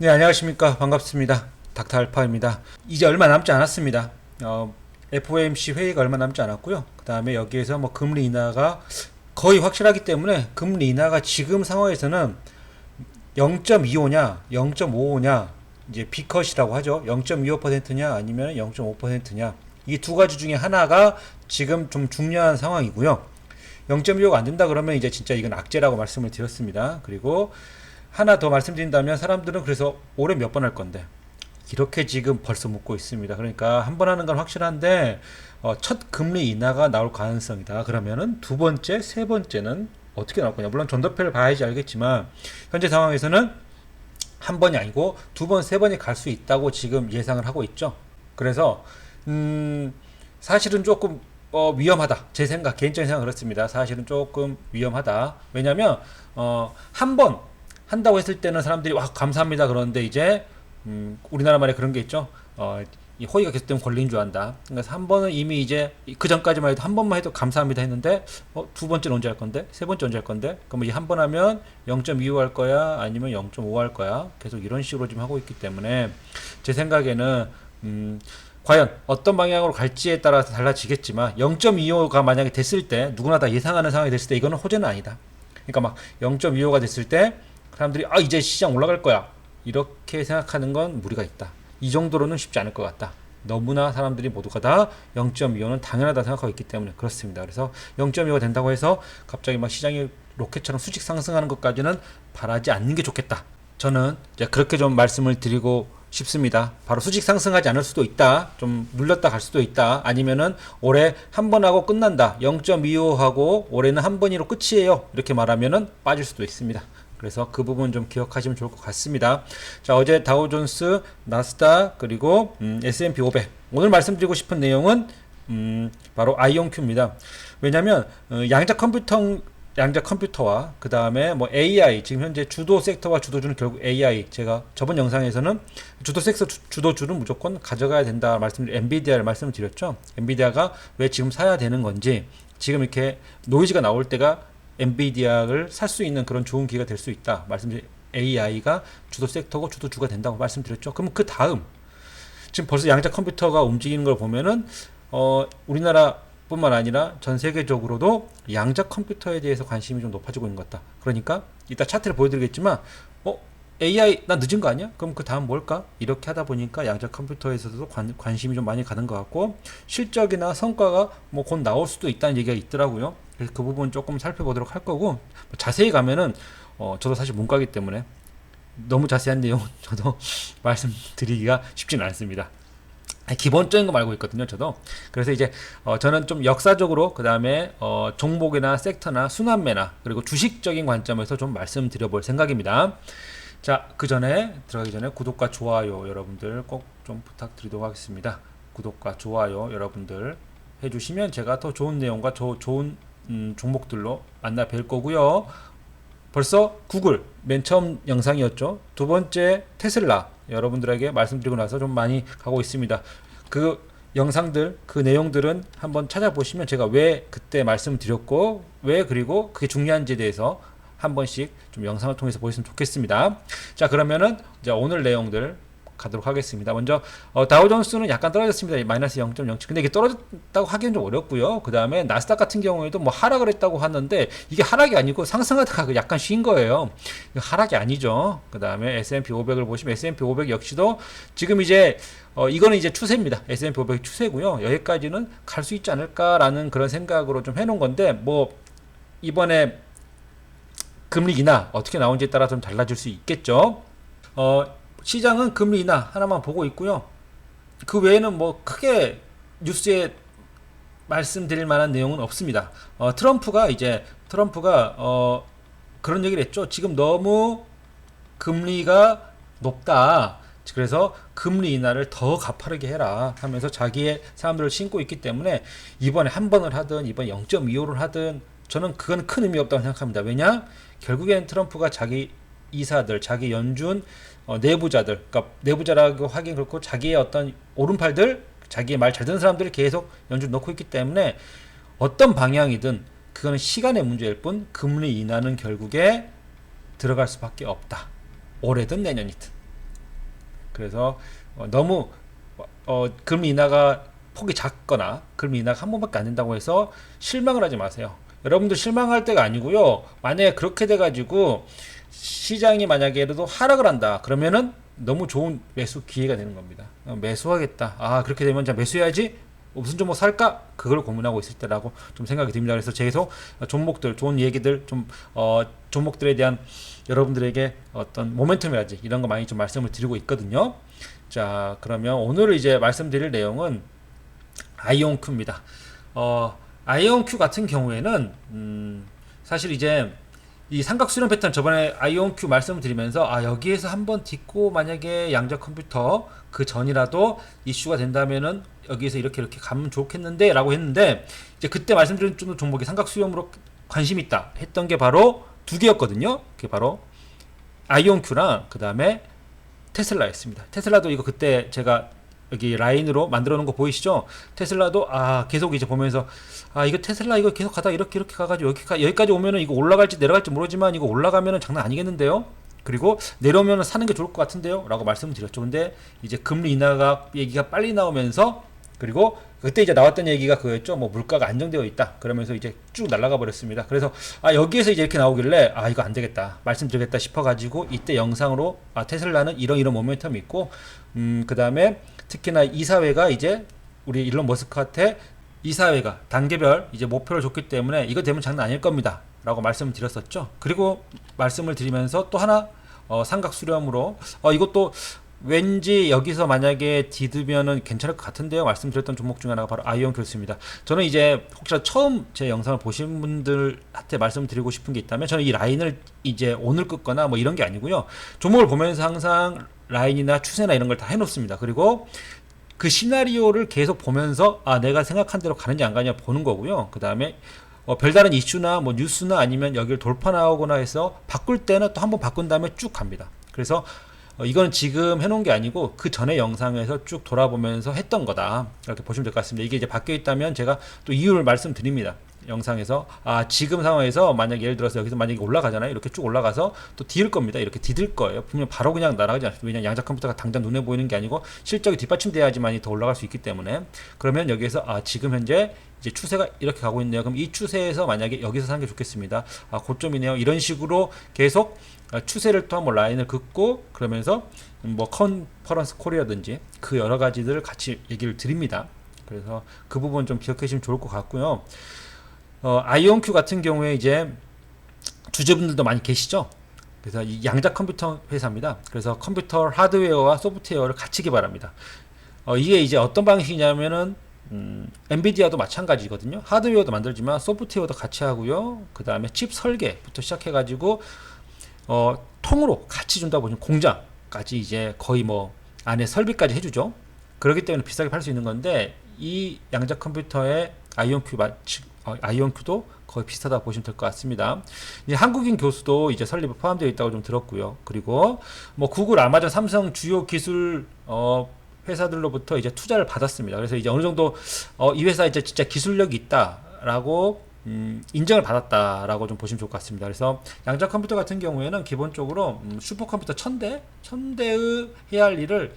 네, 안녕하십니까. 반갑습니다. 닥터 알파입니다. 이제 얼마 남지 않았습니다. FOMC 회의가 얼마 남지 않았고요. 그 다음에 여기에서 뭐 금리 인하가 거의 확실하기 때문에 금리 인하가 지금 상황에서는 0.25냐, 0.55냐, 이제 B컷이라고 하죠. 0.25%냐, 아니면 0.5%냐. 이 두 가지 중에 하나가 지금 좀 중요한 상황이고요. 0.25가 안 된다 그러면 이제 진짜 이건 악재라고 말씀을 드렸습니다. 그리고 하나 더 말씀드린다면 사람들은 그래서 올해 몇 번 할 건데 이렇게 지금 벌써 묻고 있습니다. 그러니까 한 번 하는 건 확실한데 첫 금리 인하가 나올 가능성이다. 그러면은 두 번째, 세 번째는 어떻게 나올 거냐. 물론 전도표를 봐야지 알겠지만 현재 상황에서는 한 번이 아니고 두 번, 세 번이 갈 수 있다고 지금 예상을 하고 있죠. 그래서 사실은 조금 위험하다. 제 생각, 개인적인 생각 그렇습니다. 사실은 조금 위험하다. 왜냐면 한 번 한다고 했을 때는 사람들이 와 감사합니다 그러는데 이제 우리나라 말에 그런 게 있죠. 이 호의가 계속되면 권리인 줄 안다. 그래서 한 번은 이미 이제 그 전까지만 해도 한 번만 해도 감사합니다 했는데 두 번째는 언제 할 건데? 세 번째 언제 할 건데? 그럼 이제 한 번 하면 0.25 할 거야? 아니면 0.5 할 거야? 계속 이런 식으로 지금 하고 있기 때문에 제 생각에는 과연 어떤 방향으로 갈지에 따라서 달라지겠지만 0.25가 만약에 됐을 때 누구나 다 예상하는 상황이 됐을 때 이거는 호재는 아니다. 그러니까 막 0.25가 됐을 때 사람들이 이제 시장 올라갈 거야 이렇게 생각하는 건 무리가 있다. 이 정도로는 쉽지 않을 것 같다. 너무나 사람들이 모두가 다 0.25는 당연하다 생각하고 있기 때문에 그렇습니다. 그래서 0.25가 된다고 해서 갑자기 막 시장이 로켓처럼 수직 상승하는 것까지는 바라지 않는 게 좋겠다. 저는 이제 그렇게 좀 말씀을 드리고 싶습니다. 바로 수직 상승하지 않을 수도 있다. 좀 눌렸다 갈 수도 있다. 아니면은 올해 한 번 하고 끝난다. 0.25 하고 올해는 한 번으로 끝이에요. 이렇게 말하면은 빠질 수도 있습니다. 그래서 그 부분 좀 기억하시면 좋을 것 같습니다. 자, 어제 다우존스, 나스닥, 그리고 S&P 500. 오늘 말씀드리고 싶은 내용은 바로 아이온큐입니다. 왜냐면 양자 컴퓨터와 그 다음에 뭐 AI, 지금 현재 주도 섹터와 주도주는 결국 AI. 제가 저번 영상에서는 주도 섹터 주도주는 무조건 가져가야 된다 엔비디아를 말씀을 드렸죠. 엔비디아가 왜 지금 사야 되는 건지, 지금 이렇게 노이즈가 나올 때가 엔비디아를 살 수 있는 그런 좋은 기회가 될 수 있다. 말씀드린 AI가 주도 섹터고 주도주가 된다고 말씀드렸죠. 그럼 그 다음 지금 벌써 양자 컴퓨터가 움직이는 걸 보면은 우리나라뿐만 아니라 전 세계적으로도 양자 컴퓨터에 대해서 관심이 좀 높아지고 있는 것 같다. 그러니까 이따 차트를 보여드리겠지만 AI 나 늦은 거 아니야? 그럼 그 다음 뭘까? 이렇게 하다 보니까 양자 컴퓨터에서도 관심이 좀 많이 가는 것 같고 실적이나 성과가 뭐 곧 나올 수도 있다는 얘기가 있더라고요. 그래서 그 부분 조금 살펴보도록 할 거고 자세히 가면은 저도 사실 문과이기 때문에 너무 자세한 내용 저도 말씀드리기가 쉽지는 않습니다. 기본적인 거 알고 있거든요, 저도. 그래서 이제 저는 좀 역사적으로 그 다음에 종목이나 섹터나 순환매나 그리고 주식적인 관점에서 좀 말씀드려볼 생각입니다. 자, 들어가기 전에 구독과 좋아요 여러분들 꼭 좀 부탁드리도록 하겠습니다. 구독과 좋아요 여러분들 해주시면 제가 더 좋은 내용과 좋은 종목들로 만나 뵐 거고요. 벌써 구글 맨 처음 영상이었죠. 두 번째 테슬라 여러분들에게 말씀드리고 나서 좀 많이 가고 있습니다. 그 영상들, 그 내용들은 한번 찾아보시면 제가 왜 그때 말씀드렸고 그리고 그게 중요한지에 대해서 한 번씩 좀 영상을 통해서 보셨으면 좋겠습니다. 자, 그러면은 이제 오늘 내용들 가도록 하겠습니다. 먼저 다우존스는 약간 떨어졌습니다. 마이너스 0.07. 근데 이게 떨어졌다고 하기는 좀 어렵고요. 그 다음에 나스닥 같은 경우에도 뭐 하락을 했다고 하는데 이게 하락이 아니고 상승하다가 약간 쉰 거예요. 이거 하락이 아니죠. 그 다음에 S&P 500을 보시면 S&P 500 역시도 지금 이제 이거는 이제 추세입니다. S&P 500 추세고요. 여기까지는 갈 수 있지 않을까라는 그런 생각으로 좀 해놓은 건데 뭐 이번에 금리 인하 어떻게 나온지에 따라 좀 달라질 수 있겠죠. 시장은 금리 인하 하나만 보고 있고요. 그 외에는 뭐 크게 뉴스에 말씀드릴 만한 내용은 없습니다. 트럼프가 그런 얘기를 했죠. 지금 너무 금리가 높다. 그래서 금리 인하를 더 가파르게 해라 하면서 자기의 사람들을 신고 있기 때문에 이번에 한 번을 하든 이번에 0.25를 하든 저는 그건 큰 의미 없다고 생각합니다. 왜냐? 결국엔 트럼프가 자기 이사들, 자기 연준 내부자들, 그러니까 내부자라고 하긴 그렇고 자기의 어떤 오른팔들, 자기의 말 잘 듣는 사람들을 계속 연준 넣고 있기 때문에 어떤 방향이든 그거는 시간의 문제일 뿐 금리 인하는 결국에 들어갈 수밖에 없다. 올해든 내년이든. 그래서 너무 금리 인하가 폭이 작거나 금리 인하가 한 번밖에 안 된다고 해서 실망을 하지 마세요. 여러분들 실망할 때가 아니고요. 만약에 그렇게 돼가지고 시장이 만약에 예를 들어 하락을 한다. 그러면은 너무 좋은 매수 기회가 되는 겁니다. 매수하겠다. 아, 그렇게 되면 자 매수해야지. 무슨 종목 살까? 그걸 고민하고 있을 때라고 좀 생각이 듭니다. 그래서 계속 종목들, 좋은 얘기들, 종목들에 대한 여러분들에게 어떤 모멘텀이라든지 이런 거 많이 좀 말씀을 드리고 있거든요. 자, 그러면 오늘 이제 말씀드릴 내용은 아이온큐입니다. 아이온큐 같은 경우에는 사실 이제 이 삼각수렴 패턴 저번에 아이온큐 말씀드리면서 여기에서 한번 딛고 만약에 양자 컴퓨터 그 전이라도 이슈가 된다면은 여기에서 이렇게 가면 좋겠는데 라고 했는데 이제 그때 말씀드린 종목이 삼각수렴으로 관심 있다 했던 게 바로 두 개였거든요. 그게 바로 아이온큐랑 그 다음에 테슬라였습니다. 테슬라도 이거 그때 제가 여기 라인으로 만들어 놓은 거 보이시죠? 테슬라도 계속 이제 보면서 이거 테슬라 이거 계속 가다 이렇게 가가지고 여기까지 오면은 이거 올라갈지 내려갈지 모르지만 이거 올라가면은 장난 아니겠는데요? 그리고 내려오면은 사는 게 좋을 것 같은데요? 라고 말씀을 드렸죠. 근데 이제 금리 인하가 얘기가 빨리 나오면서 그리고 그때 이제 나왔던 얘기가 그거였죠. 뭐 물가가 안정되어 있다. 그러면서 이제 쭉 날아가 버렸습니다. 그래서 여기에서 이제 이렇게 나오길래 이거 안 되겠다. 말씀드리겠다 싶어 가지고 이때 영상으로 테슬라는 이런 모멘텀이 있고 그 다음에 특히나 이사회가 이제 우리 일론 머스크한테 이사회가 단계별 이제 목표를 줬기 때문에 이거 되면 장난 아닐 겁니다. 라고 말씀을 드렸었죠. 그리고 말씀을 드리면서 또 하나 삼각수렴으로 이것도 왠지 여기서 만약에 디드면은 괜찮을 것 같은데요. 말씀드렸던 종목 중에 하나가 바로 아이온큐였습니다. 저는 이제 혹시나 처음 제 영상을 보신 분들한테 말씀드리고 싶은 게 있다면 저는 이 라인을 이제 오늘 끊거나 뭐 이런 게 아니고요. 종목을 보면서 항상 라인이나 추세나 이런 걸 다 해놓습니다. 그리고 그 시나리오를 계속 보면서 내가 생각한 대로 가는지 안 가냐 보는 거고요. 그 다음에 별다른 이슈나 뭐 뉴스나 아니면 여기를 돌파 나오거나 해서 바꿀 때는 또 한번 바꾼 다음에 쭉 갑니다. 그래서 이건 지금 해놓은 게 아니고 그 전에 영상에서 쭉 돌아보면서 했던 거다. 이렇게 보시면 될 것 같습니다. 이게 이제 바뀌어 있다면 제가 또 이유를 말씀드립니다. 영상에서 지금 상황에서 만약 예를 들어서 여기서 만약에 올라가잖아요. 이렇게 쭉 올라가서 또 디딜 겁니다. 이렇게 디딜 거예요. 분명 바로 그냥 날아가지 않습니다. 왜냐면 양자 컴퓨터가 당장 눈에 보이는 게 아니고 실적이 뒷받침돼야지만이 더 올라갈 수 있기 때문에 그러면 여기에서 지금 현재 이제 추세가 이렇게 가고 있네요. 그럼 이 추세에서 만약에 여기서 사는 게 좋겠습니다. 고점이네요. 이런 식으로 계속 추세를 또 한번 라인을 긋고 그러면서 뭐 컨퍼런스 콜이라든지 그 여러 가지들을 같이 얘기를 드립니다. 그래서 그 부분 좀 기억해 주시면 좋을 것 같고요. 아이온큐 같은 경우에 이제 주주분들도 많이 계시죠. 그래서 이 양자 컴퓨터 회사입니다. 그래서 컴퓨터 하드웨어와 소프트웨어를 같이 개발합니다. 이게 이제 어떤 방식이냐면은 엔비디아도 마찬가지거든요. 하드웨어도 만들지만 소프트웨어도 같이 하고요. 그 다음에 칩 설계부터 시작해가지고 통으로 같이 준다 보시면 공장까지 이제 거의 뭐 안에 설비까지 해주죠. 그렇기 때문에 비싸게 팔 수 있는 건데 이 양자 컴퓨터의 아이온큐도 거의 비슷하다 보시면 될 것 같습니다. 이제 한국인 교수도 이제 설립에 포함되어 있다고 좀 들었고요. 그리고 뭐 구글, 아마존, 삼성 주요 기술 회사들로부터 이제 투자를 받았습니다. 그래서 이제 어느 정도 이 회사 이제 진짜 기술력이 있다라고 인정을 받았다라고 좀 보시면 좋을 것 같습니다. 그래서 양자 컴퓨터 같은 경우에는 기본적으로 슈퍼컴퓨터 1000대의 해야 할 일을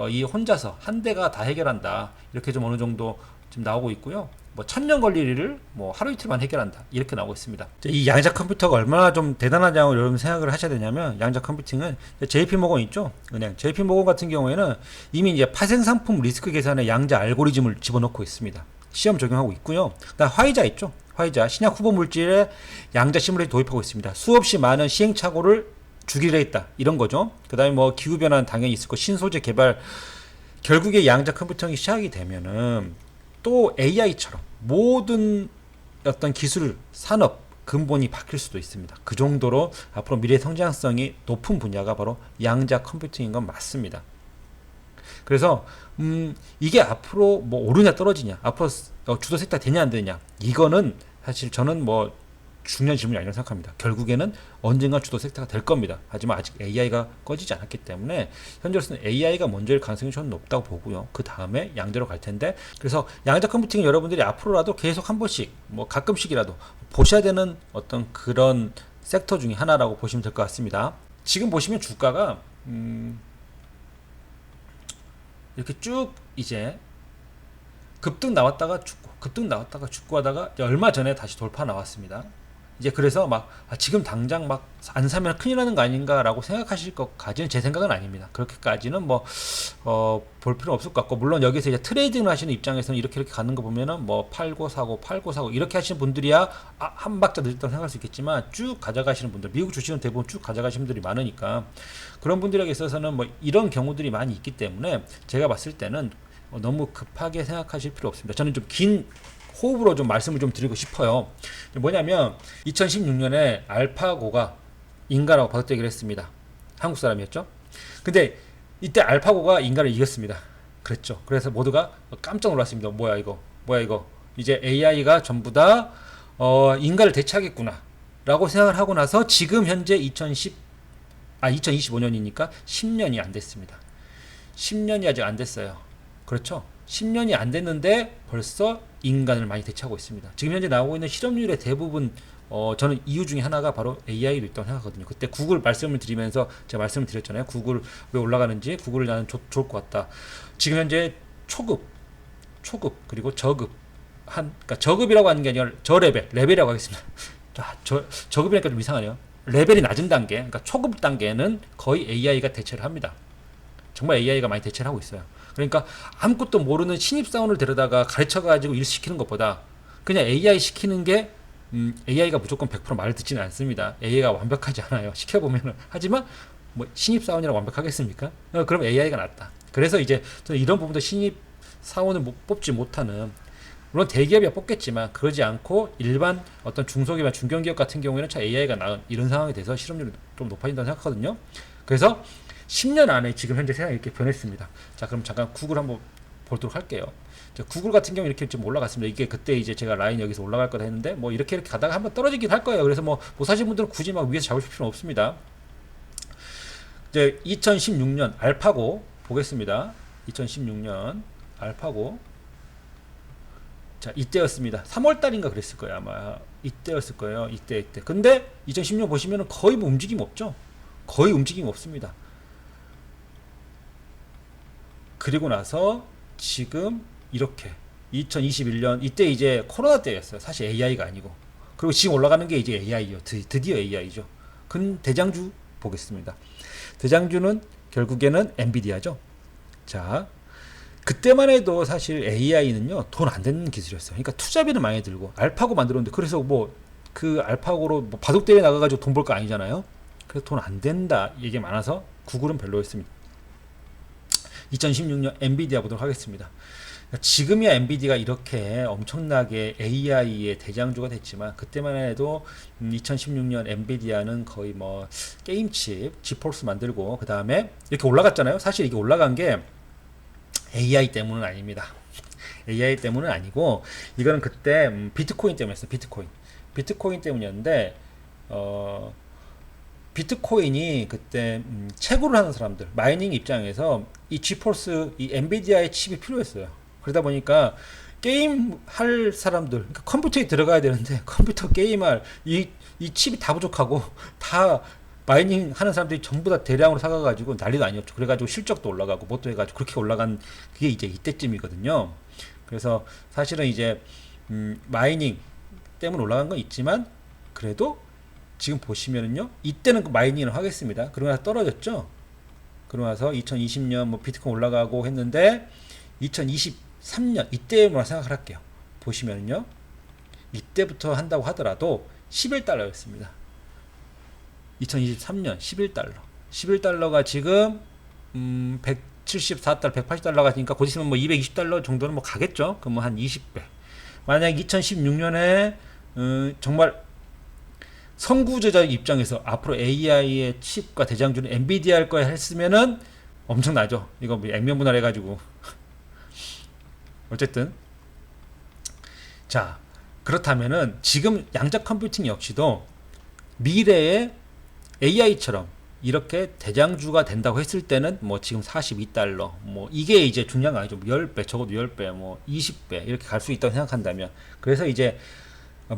이 혼자서 한 대가 다 해결한다. 이렇게 좀 어느 정도 지금 나오고 있고요. 뭐 1000년 걸릴 일을 뭐 하루 이틀만 해결한다. 이렇게 나오고 있습니다. 이 양자 컴퓨터가 얼마나 좀 대단하냐고 여러분 생각을 하셔야 되냐면 양자 컴퓨팅은 JP모건 있죠. 은행 JP모건 같은 경우에는 이미 이제 파생상품 리스크 계산에 양자 알고리즘을 집어넣고 있습니다. 시험 적용하고 있고요. 그다음 화이자 있죠. 화이자 신약 후보 물질에 양자 시뮬레이션 도입하고 있습니다. 수없이 많은 시행착오를 주기를 했다. 이런 거죠. 그 다음에 뭐 기후변화는 당연히 있을 거 신소재 개발 결국에 양자 컴퓨팅이 시작이 되면은 또 AI처럼 모든 어떤 기술, 산업 근본이 바뀔 수도 있습니다. 그 정도로 앞으로 미래 성장성이 높은 분야가 바로 양자 컴퓨팅인 건 맞습니다. 그래서 이게 앞으로 뭐 오르냐 떨어지냐, 앞으로 주도 섹터 되냐 안 되냐, 이거는 사실 저는 뭐 중요한 질문이 아니라고 생각합니다. 결국에는 언젠가 주도 섹터가 될 겁니다. 하지만 아직 AI가 꺼지지 않았기 때문에 현재로서는 AI가 먼저일 가능성이 저는 높다고 보고요. 그 다음에 양대로 갈 텐데, 그래서 양자 컴퓨팅은 여러분들이 앞으로라도 계속 한 번씩 뭐 가끔씩이라도 보셔야 되는 어떤 그런 섹터 중에 하나라고 보시면 될 것 같습니다. 지금 보시면 주가가 이렇게 쭉 이제 급등 나왔다가 죽고 급등 나왔다가 죽고 하다가 이제 얼마 전에 다시 돌파 나왔습니다. 이제 그래서 막 지금 당장 막 안 사면 큰일 나는 거 아닌가라고 생각하실 것까지는 제 생각은 아닙니다. 그렇게까지는 뭐 볼 필요 없을 것 같고, 물론 여기서 이제 트레이딩을 하시는 입장에서는 이렇게 가는 거 보면은 뭐 팔고 사고 이렇게 하시는 분들이야 한 박자 늦었다고 생각할 수 있겠지만, 쭉 가져가시는 분들, 미국 주식은 대부분 쭉 가져가시는 분들이 많으니까 그런 분들에게 있어서는 뭐 이런 경우들이 많이 있기 때문에 제가 봤을 때는 너무 급하게 생각하실 필요 없습니다. 저는 좀 긴 호흡으로 좀 말씀을 좀 드리고 싶어요. 뭐냐면 2016년에 알파고가 인가라고 바둑대기를 했습니다. 한국 사람이었죠. 근데 이때 알파고가 인가를 이겼습니다. 그랬죠. 그래서 모두가 깜짝 놀랐습니다. 뭐야 이거 이제 AI가 전부 다 인가를 대체하겠구나 라고 생각을 하고 나서 지금 현재 2025년이니까 10년이 안 됐습니다. 10년이 아직 안 됐어요. 그렇죠. 10년이 안 됐는데 벌써 인간을 많이 대체하고 있습니다. 지금 현재 나오고 있는 실업률의 대부분 저는 이유 중에 하나가 바로 AI로 있다고 생각하거든요. 그때 구글 말씀을 드리면서 제가 말씀을 드렸잖아요. 구글 왜 올라가는지, 구글을 나는 좋을 것 같다. 지금 현재 초급 그리고 저급 그러니까 저급이라고 하는 게 아니라 레벨이라고 하겠습니다. 저급이니까 좀 이상하네요. 레벨이 낮은 단계, 그러니까 초급 단계는 거의 AI가 대체를 합니다. 정말 AI가 많이 대체를 하고 있어요. 그러니까 아무것도 모르는 신입사원을 데려다가 가르쳐가지고 일 시키는 것보다 그냥 AI 시키는 게 AI가 무조건 100% 말을 듣지는 않습니다. AI가 완벽하지 않아요. 시켜보면은. 하지만 뭐 신입사원이라고 완벽하겠습니까? 그럼 AI가 낫다. 그래서 이제 저는 이런 부분도 신입사원을 뽑지 못하는, 물론 대기업이야 뽑겠지만 그러지 않고 일반 어떤 중소기업, 중견기업 같은 경우에는 차 AI가 나은 이런 상황이 돼서 실업률이 좀 높아진다고 생각하거든요. 그래서 10년 안에 지금 현재 세상이 이렇게 변했습니다. 자, 그럼 잠깐 구글 한번 보도록 할게요. 구글 같은 경우 이렇게 좀 올라갔습니다. 이게 그때 이제 제가 라인 여기서 올라갈 거다 했는데 뭐 이렇게 가다가 한번 떨어지긴 할 거예요. 그래서 뭐 사신 분들은 굳이 막 위에서 잡으실 필요는 없습니다. 이제 2016년 알파고 보겠습니다. 2016년 알파고, 자 이때였습니다. 3월 달인가 그랬을 거예요. 아마 이때였을 거예요. 이때. 근데 2016년 보시면은 거의 뭐 움직임 없죠. 거의 움직임 없습니다. 그리고 나서 지금 이렇게 2021년 이때 이제 코로나 때였어요. 사실 AI가 아니고. 그리고 지금 올라가는 게 이제 AI요. 드디어 AI죠. 근 대장주 보겠습니다. 대장주는 결국에는 엔비디아죠. 자, 그때만 해도 사실 AI는요 돈 안 되는 기술이었어요. 그러니까 투자비는 많이 들고 알파고 만들었는데, 그래서 뭐 그 알파고로 뭐 바둑대회 나가가지고 돈 벌 거 아니잖아요. 그래서 돈 안 된다 얘기 많아서 구글은 별로였습니다. 2016년 엔비디아 보도록 하겠습니다. 지금이야 엔비디아가 이렇게 엄청나게 AI의 대장주가 됐지만 그때만 해도 2016년 엔비디아는 거의 뭐 게임칩, 지포스 만들고 그 다음에 이렇게 올라갔잖아요. 사실 이게 올라간 게 AI 때문은 아닙니다. AI 때문은 아니고 이거는 그때 비트코인 때문이었어요. 비트코인 때문이었는데 비트코인이 그때 채굴을 하는 사람들, 마이닝 입장에서 이 지포스, 이 엔비디아의 칩이 필요했어요. 그러다 보니까 게임 할 사람들, 그러니까 컴퓨터에 들어가야 되는데 컴퓨터 게임할 이 칩이 다 부족하고 다 마이닝 하는 사람들이 전부 다 대량으로 사가가지고 난리도 아니었죠. 그래가지고 실적도 올라가고 뭣도 해가지고 그렇게 올라간 그게 이제 이때쯤이거든요. 그래서 사실은 이제 마이닝 때문에 올라간 건 있지만 그래도 지금 보시면은요, 이때는 그 마이닝을 하겠습니다. 그러고 나서 떨어졌죠. 그러고 나서 2020년 뭐 비트코인 올라가고 했는데 2023년 이때만 생각을 할게요. 보시면은요, 이때부터 한다고 하더라도 11달러였습니다. 2023년 11달러. 11달러가 지금 174달러, 180달러가 되니까 곧 있으면 뭐 220달러 정도는 뭐 가겠죠. 그럼 뭐 한 20배. 만약 2016년에 정말 선구주자 입장에서 앞으로 AI의 칩과 대장주는 엔비디아 할 거야 했으면은 엄청나죠. 이거 뭐 액면분할 해가지고. 어쨌든. 자, 그렇다면은 지금 양자 컴퓨팅 역시도 미래에 AI처럼 이렇게 대장주가 된다고 했을 때는 뭐 지금 42달러, 뭐 이게 이제 중요한 거 아니죠. 10배, 적어도 10배, 뭐 20배 이렇게 갈 수 있다고 생각한다면, 그래서 이제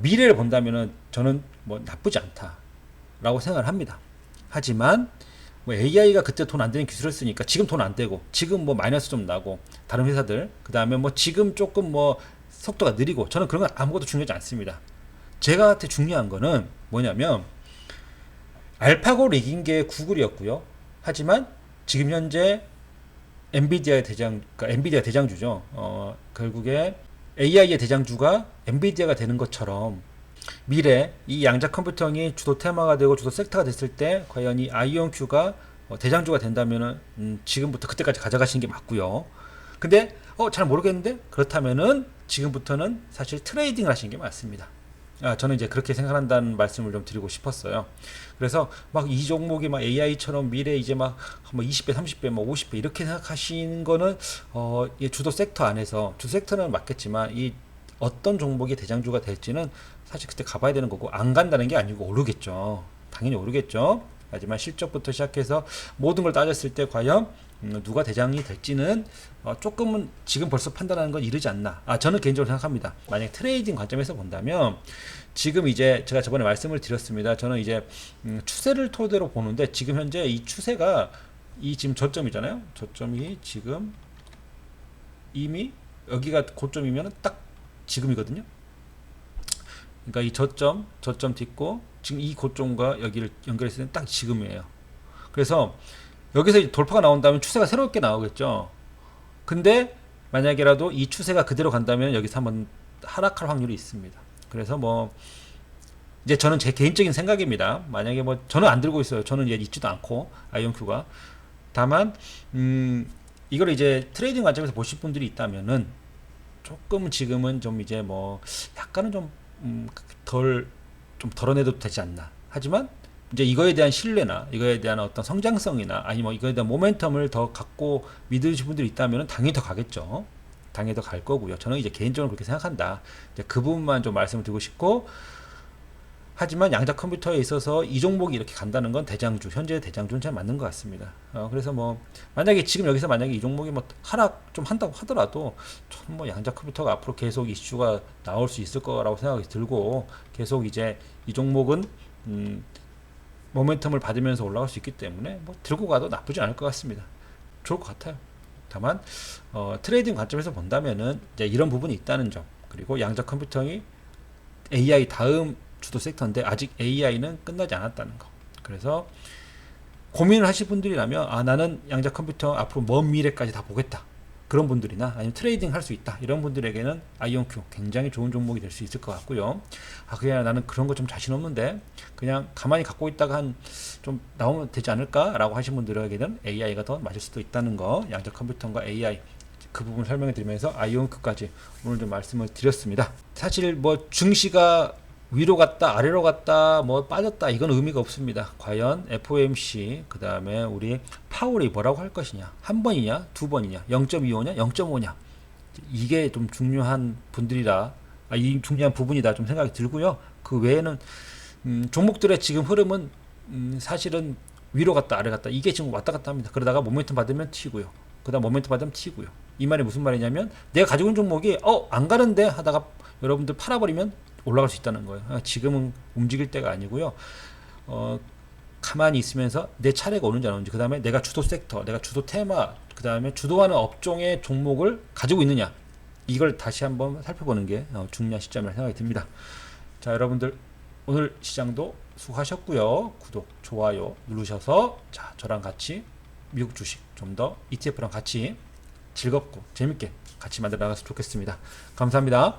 미래를 본다면은 저는 뭐 나쁘지 않다라고 생각을 합니다. 하지만 뭐 AI가 그때 돈 안 되는 기술을 쓰니까 지금 돈 안 되고 지금 뭐 마이너스 좀 나고 다른 회사들 그 다음에 뭐 지금 조금 뭐 속도가 느리고 저는 그런 건 아무것도 중요하지 않습니다. 제가한테 중요한 거는 뭐냐면 알파고를 이긴 게 구글이었고요. 하지만 지금 현재 엔비디아의 그러니까 엔비디아 대장주죠. 결국에 AI의 대장주가 엔비디아가 되는 것처럼 미래 이 양자 컴퓨팅이 주도 테마가 되고 주도 섹터가 됐을 때 과연 이 아이온큐가 대장주가 된다면은 지금부터 그때까지 가져가시는 게 맞고요. 근데 잘 모르겠는데 그렇다면은 지금부터는 사실 트레이딩을 하시는 게 맞습니다. 저는 이제 그렇게 생각한다는 말씀을 좀 드리고 싶었어요. 그래서 막 이 종목이 막 AI처럼 미래 이제 막 20배, 30배, 뭐 50배 이렇게 생각하시는 거는 이 주도 섹터 안에서 주 섹터는 맞겠지만 이 어떤 종목이 대장주가 될지는 사실 그때 가봐야 되는 거고 안 간다는 게 아니고 오르겠죠. 당연히 오르겠죠. 하지만 실적부터 시작해서 모든 걸 따졌을 때 과연 누가 대장이 될지는 조금은 지금 벌써 판단하는 건 이르지 않나. 저는 개인적으로 생각합니다. 만약 트레이딩 관점에서 본다면 지금 이제 제가 저번에 말씀을 드렸습니다. 저는 이제 추세를 토대로 보는데 지금 현재 이 추세가 이 지금 저점이잖아요. 저점이 지금 이미 여기가 고점이면 딱 지금이거든요. 그러니까 이 저점 딛고 지금 이 고점과 여기를 연결했을 때는 딱 지금이에요. 그래서 여기서 이제 돌파가 나온다면 추세가 새롭게 나오겠죠. 근데 만약에라도 이 추세가 그대로 간다면 여기서 한번 하락할 확률이 있습니다. 그래서 뭐 이제 저는 제 개인적인 생각입니다. 만약에 뭐 저는 안 들고 있어요. 저는 이제 있지도 않고 아이온큐가. 다만 이걸 이제 트레이딩 관점에서 보실 분들이 있다면은 조금 지금은 좀 이제 뭐 약간은 좀 좀 덜어내도 되지 않나. 하지만 이제 이거에 대한 신뢰나 이거에 대한 어떤 성장성이나 아니면 뭐 이거에 대한 모멘텀을 더 갖고 믿으시는 분들이 있다면 당연히 더 가겠죠. 당연히 더 갈 거고요. 저는 이제 개인적으로 그렇게 생각한다. 이제 그 부분만 좀 말씀을 드리고 싶고, 하지만 양자 컴퓨터에 있어서 이 종목이 이렇게 간다는 건 대장주, 현재 대장주는 잘 맞는 것 같습니다. 그래서 뭐 만약에 지금 여기서 만약에 이 종목이 뭐 하락 좀 한다고 하더라도 저는 뭐 양자 컴퓨터가 앞으로 계속 이슈가 나올 수 있을 거라고 생각이 들고, 계속 이제 이 종목은 모멘텀을 받으면서 올라갈 수 있기 때문에 뭐 들고 가도 나쁘지 않을 것 같습니다. 좋을 것 같아요. 다만 트레이딩 관점에서 본다면은 이제 이런 부분이 있다는 점, 그리고 양자 컴퓨팅이 AI 다음 주도 섹터인데 아직 AI는 끝나지 않았다는 거. 그래서 고민을 하실 분들이라면 나는 양자 컴퓨터 앞으로 먼 미래까지 다 보겠다, 그런 분들이나 아니면 트레이딩 할 수 있다 이런 분들에게는 아이온큐 굉장히 좋은 종목이 될 수 있을 것 같고요. 그냥 나는 그런 거 좀 자신 없는데 그냥 가만히 갖고 있다가 한 좀 나오면 되지 않을까 라고 하신 분들에게는 AI가 더 맞을 수도 있다는 거, 양자 컴퓨터과 AI 그 부분 설명해 드리면서 아이온큐까지 오늘 좀 말씀을 드렸습니다. 사실 뭐 증시가 위로 갔다 아래로 갔다 뭐 빠졌다 이건 의미가 없습니다. 과연 FOMC 그 다음에 우리 파월이 뭐라고 할 것이냐, 한 번이냐 두 번이냐, 0.25냐 0.5냐, 이게 좀 중요한 분들이라 이 중요한 부분이다 좀 생각이 들고요. 그 외에는 종목들의 지금 흐름은 사실은 위로 갔다 아래 갔다 이게 지금 왔다 갔다 합니다. 그러다가 모멘텀 받으면 튀고요, 그 다음 모멘텀 받으면 튀고요. 이 말이 무슨 말이냐면 내가 가지고 있는 종목이 안 가는데 하다가 여러분들 팔아버리면 올라갈 수 있다는 거예요. 지금은 움직일 때가 아니고요. 가만히 있으면서 내 차례가 오는지 안 오는지, 그 다음에 내가 주도 섹터, 내가 주도 테마, 그 다음에 주도하는 업종의 종목을 가지고 있느냐, 이걸 다시 한번 살펴보는 게 중요한 시점이라고 생각이 듭니다. 자, 여러분들 오늘 시장도 수고하셨고요. 구독, 좋아요 누르셔서 저랑 같이 미국 주식 좀 더 ETF랑 같이 즐겁고 재밌게 같이 만들어 나갔으면 좋겠습니다. 감사합니다.